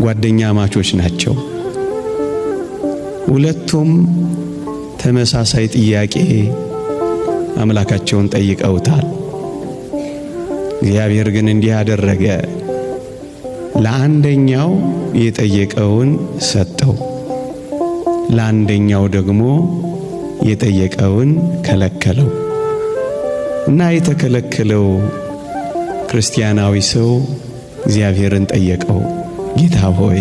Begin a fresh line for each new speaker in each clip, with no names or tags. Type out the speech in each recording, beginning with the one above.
ጓደኛ ማቾች ናቸው። ሁለቱም ተመሳሳይ ጥያቄ አምላካቸውን ጠይቀውታል። እግዚአብሔር ግን እንዲህ አደረገ፣ ለአንደኛው የጠየቀውን ሰጠው፣ ለአንደኛው ደግሞ የጠየቀውን ከለከለው። እና የተከለከለው ክርስቲያናዊ ሰው እግዚአብሔርን ጠየቀው፣ ጌታ ሆይ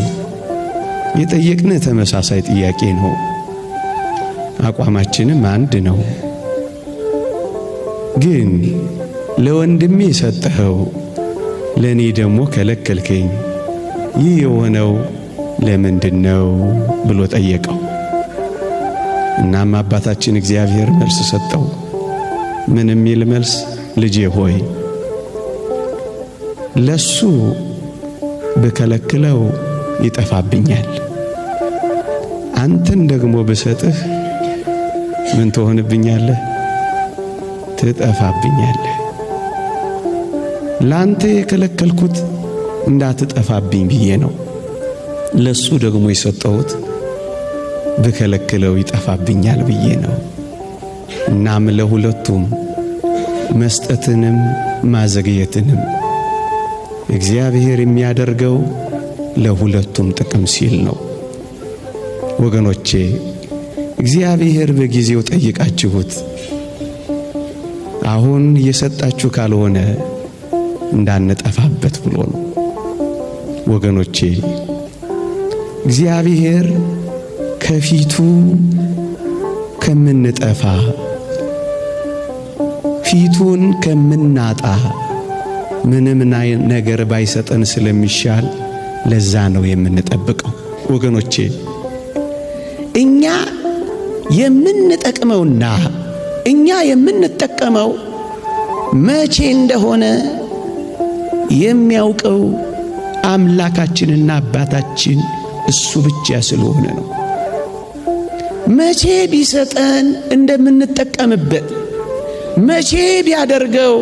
የጠየቅነ ተመሳሳይ ጥያቄ ነው፣ አቋማችንም አንድ ነው፣ ግን ለወንድሜ ሰጠኸው ለኔ ደግሞ ከለከልከኝ፣ ይህ የሆነው ለምንድነው ብሎ ጠየቀው። እናም አባታችን እግዚአብሔር መልስ ሰጠው። ምን የሚል መልስ? ልጄ ሆይ ለሱ በከለክለው ይጠፋብኛል፣ አንተን ደግሞ በሰጥህ ምን ትሆንብኛለህ? ትጠፋብኛለህ። ላንተ የከለከልኩት እንዳትጠፋብኝ ብዬ ነው። ለሱ ደግሞ የሰጠሁት በከለክለው ይጠፋብኛል ብዬ ነው። እናም ለሁለቱም መስጠትንም ማዘግየትንም እግዚአብሔር የሚያደርገው ለሁለቱም ጥቅም ሲል ነው። ወገኖቼ እግዚአብሔር በጊዜው ጠይቃችሁት አሁን እየሰጣችሁ ካልሆነ እንዳንጠፋበት ብሎ ነው። ወገኖቼ እግዚአብሔር ከፊቱ ከምንጠፋ ፊቱን ከምናጣ ምንም ነገር ባይሰጠን ስለሚሻል ለዛ ነው የምንጠብቀው። ወገኖቼ እኛ የምንጠቅመውና እኛ የምንጠቀመው መቼ እንደሆነ የሚያውቀው አምላካችንና አባታችን እሱ ብቻ ስለሆነ ነው። መቼ ቢሰጠን እንደምንጠቀምበት መቼ ቢያደርገው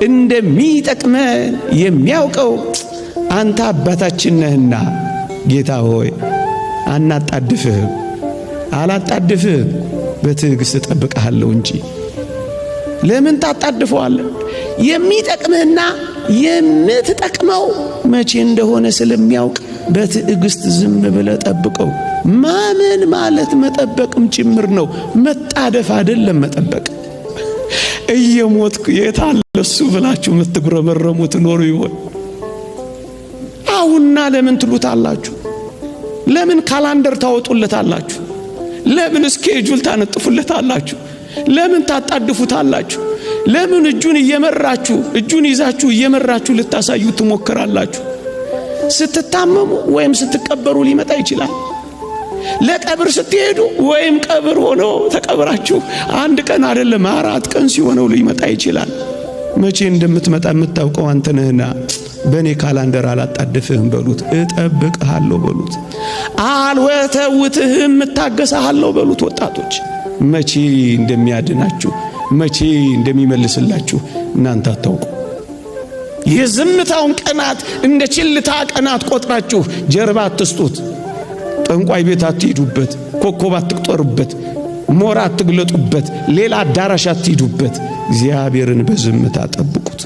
እንደሚጠቅመን የሚያውቀው አንተ አባታችን ነህና ጌታ ሆይ አናጣድፍህም፣ አላጣድፍህም፣ በትዕግስት እጠብቅሃለሁ እንጂ ለምን ታጣድፈዋለህ? የሚጠቅምህና የምትጠቅመው መቼ እንደሆነ ስለሚያውቅ በትዕግስት ዝም ብለህ ጠብቀው። ማመን ማለት መጠበቅም ጭምር ነው። መጣደፍ አይደለም መጠበቅ። እየሞትኩ የታለ እሱ ብላችሁ የምትጉረመረሙ ትኖሩ ይሆን? አሁንና ለምን ትሉታላችሁ? ለምን ካላንደር ታወጡለታላችሁ? ለምን ስኬጁል ታነጥፉለታላችሁ? ለምን ታጣድፉታላችሁ? ለምን እጁን ይዛችሁ እየመራችሁ ልታሳዩ ትሞክራላችሁ? ስትታመሙ ወይም ስትቀበሩ ሊመጣ ይችላል። ለቀብር ስትሄዱ ወይም ቀብር ሆኖ ተቀብራችሁ አንድ ቀን አይደለም 4 ቀን ሲሆነው ሊመጣ ይችላል። መቼ እንደምትመጣ የምታውቀው አንተ ነህና በኔ ካላንደር አላጣድፍህም በሉት፣ እጠብቅሃለሁ በሉት፣ አልወተውትህም እታገሳለሁ በሉት። ወጣቶች መቼ እንደሚያድናችሁ መቼ እንደሚመልስላችሁ እናንተ አታውቁ። የዝምታውን ቀናት እንደ ችልታ ቀናት ቆጥራችሁ ጀርባ አትስጡት። ጠንቋይ ቤት አትሂዱበት፣ ኮከብ አትቁጠሩበት፣ ሞራ አትግለጡበት፣ ሌላ አዳራሽ አትሂዱበት። እግዚአብሔርን በዝምታ ጠብቁት።